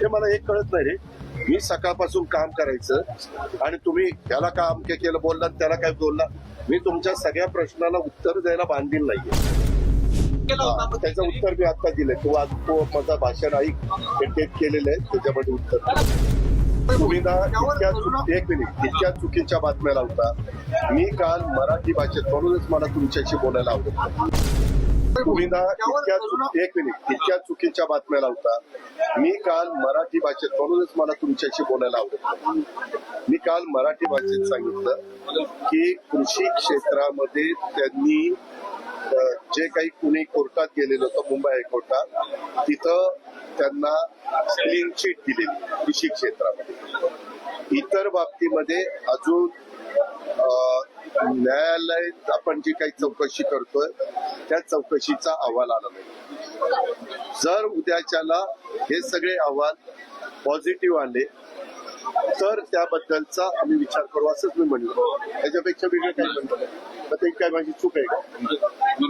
हे मला एक कळत नाही रे. मी सकाळपासून काम करायचं आणि तुम्ही याला का अमके केलं बोलला त्याला काय बोलला. मी तुमच्या सगळ्या प्रश्नाला उत्तर द्यायला बांधील नाहीये. त्याचं उत्तर मी आता दिलंय. तो माझं भाषण ऐक टेप केलेलं आहे त्याच्यामध्ये उत्तर. तुम्ही ना एक मिनिट इतक्या चुकीच्या बातम्या लावता. मी काल मराठी भाषेत म्हणूनच मला तुमच्याशी बोलायला आवडत. तुम्ही ना इतक्या चुकीच्या बातम्या लावता. मी काल मराठी भाषेत म्हणूनच मला तुमच्याशी बोलायला आवडत. मी काल मराठी भाषेत सांगितलं की कृषी क्षेत्रामध्ये त्यांनी जे काही कुणी कोर्टात गेलेलं होतं मुंबई हायकोर्टात तिथं त्यांना क्लीन चिट दिलेली कृषी क्षेत्रामध्ये. इतर बाबतीमध्ये अजून न्यायालयात आपण जी काही चौकशी करतोय त्या चौकशीचा अहवाल आला नाही. जर उद्याच्याला हे सगळे अहवाल पॉझिटिव्ह आले तर त्याबद्दलचा आम्ही विचार करू असंच मी म्हणलो. त्याच्यापेक्षा वेगळं काही म्हणतो तर ते काय माझी चूक आहे का.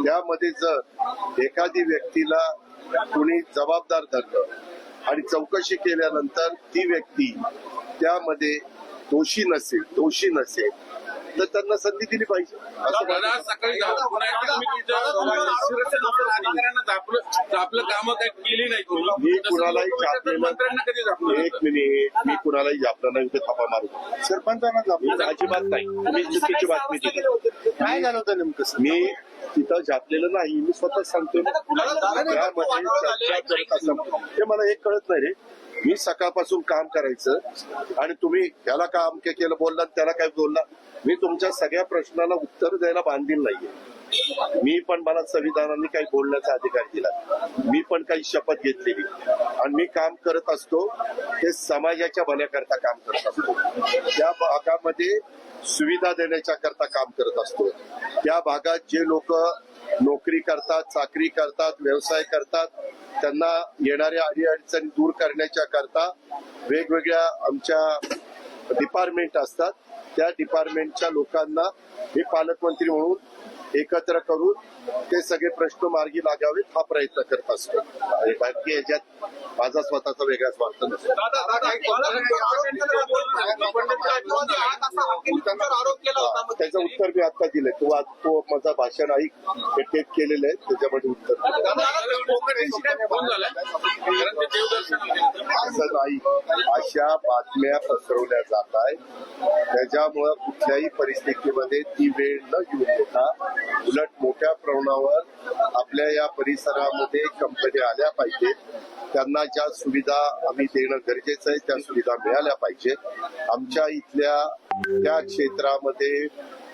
त्यामध्ये जर एखादी व्यक्तीला कुणी जबाबदार धरलं आणि चौकशी केल्यानंतर ती व्यक्ती त्यामध्ये दोषी नसेल तर त्यांना संधी दिली पाहिजे. सकाळी आपलं काम काही केली नाही. मी कुणालाही झापलं नाही ते थापा मारू. सरपंचांना झापलं अजिबात नाही. तुम्ही चुकीची बातमी दिली. काय झालं होतं नेमकं. मी तिथं झापलेलं नाही. मी स्वतः सांगतो ते मला एक कळत नाही रे. मी सकाळपासून काम करायचं आणि तुम्ही याला का अमके केलं बोलला त्याला काय बोलला. मी तुमच्या सगळ्या प्रश्नाला उत्तर द्यायला बांधील नाहीये. मी पण मला संविधानाने काही बोलण्याचा अधिकार दिला. मी पण काही शपथ घेतलेली आणि मी काम करत असतो ते समाजाच्या भल्याकरता काम करत असतो. त्या भागामध्ये सुविधा देण्याच्या करता काम करत असतो. त्या भागात जे लोक नोकरी करतात, चाकरी करतात, व्यवसाय करतात त्यांना येणाऱ्या अडीअडचणी दूर करण्याच्या करता वेगवेगळ्या आमच्या डिपार्टमेंट असतात. त्या डिपार्टमेंटच्या लोकांना हे पालकमंत्री म्हणून एकत्र करून ते सगळे प्रश्न मार्गी लागावेत हा प्रयत्न करत असतो. बाकी याच्यात माझा स्वतःचा वेगळा स्वार्थ नसतो. त्याचं उत्तर मी आता दिलंय. तो माझं भाषण ऐक टेप केलेलं आहे त्याच्यामध्ये उत्तर. असं नाही. अशा बातम्या पसरवल्या जात आहेत त्याच्यामुळं कुठल्याही परिस्थितीमध्ये ती वेळ न घेऊन देता उलट मोठ्या प्रमाणावर आपल्या या परिसरामध्ये कंपन्या आल्या पाहिजेत. त्यांना ज्या सुविधा आम्ही देणं गरजेचं आहे त्या सुविधा मिळाल्या पाहिजे. आमच्या इथल्या त्या क्षेत्रामध्ये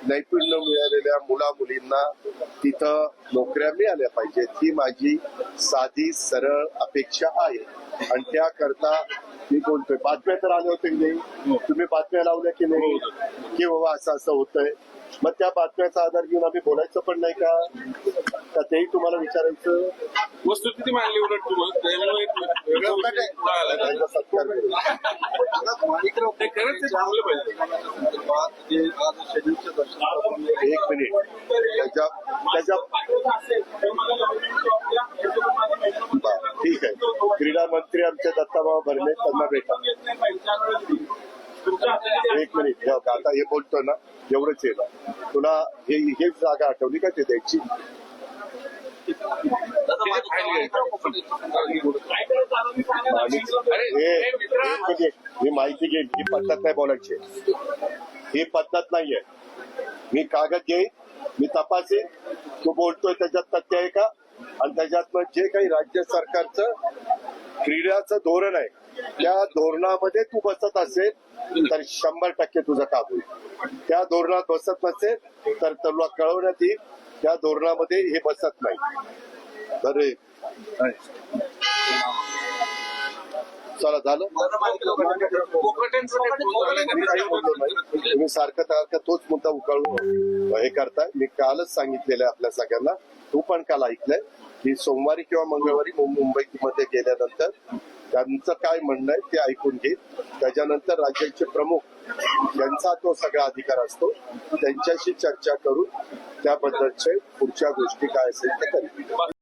नैपुण्य मिळालेल्या मुला मुलींना तिथं नोकऱ्या मिळाल्या पाहिजेत. ही माझी साधी सरळ अपेक्षा आहे आणि त्याकरता मी बोलतोय. बातम्या तर आल्या होत्या की नाही. तुम्ही बातम्या लावल्या की नाही की बाबा असं होतंय. मग त्या बातम्याचा आधार घेऊन आम्ही बोलायचं पण नाही का तेही तुम्हाला विचारायचं. वस्तुस्थिती मांडली उलट एक मिनिट ठीक आहे. क्रीडा मंत्री आमचे दत्ताभाऊ भरणे त्यांना भेटा. एक मिनिट आता हे बोलतो ना एवढंच आहे ना. तुला हेच जागा आठवली का ते द्यायची. मी माहिती घेईन. ही पद्धत नाही बोलायची. ही पद्धत नाहीये. मी कागद घेईन, मी तपासेन तू बोलतोय त्याच्यात तथ्य आहे का आणि त्याच्यातनं जे काही राज्य सरकारचं क्रीडाचं धोरण आहे त्या धोरणामध्ये तू बसत असेल तर 100% तुझं काम होईल. त्या धोरणात बसत नसेल तर तुला कळवण्यात येईल त्या धोरणामध्ये हे बसत नाही. तर चला झालं. तुम्ही सारखं तोच मुद्दा उकाळून हे करताय. मी कालच सांगितलेलं आहे आपल्या सगळ्यांना. तू पण काल ऐकलंय की सोमवारी किंवा मंगळवारी मुंबईमध्ये गेल्यानंतर त्यांचं काय म्हणणं आहे ते ऐकून घे. त्याच्यानंतर राज्याचे प्रमुख यांचा तो सगळा अधिकार असतो. त्यांच्याशी चर्चा करून त्याबद्दलचे पुढच्या गोष्टी काय असेल ते करेल.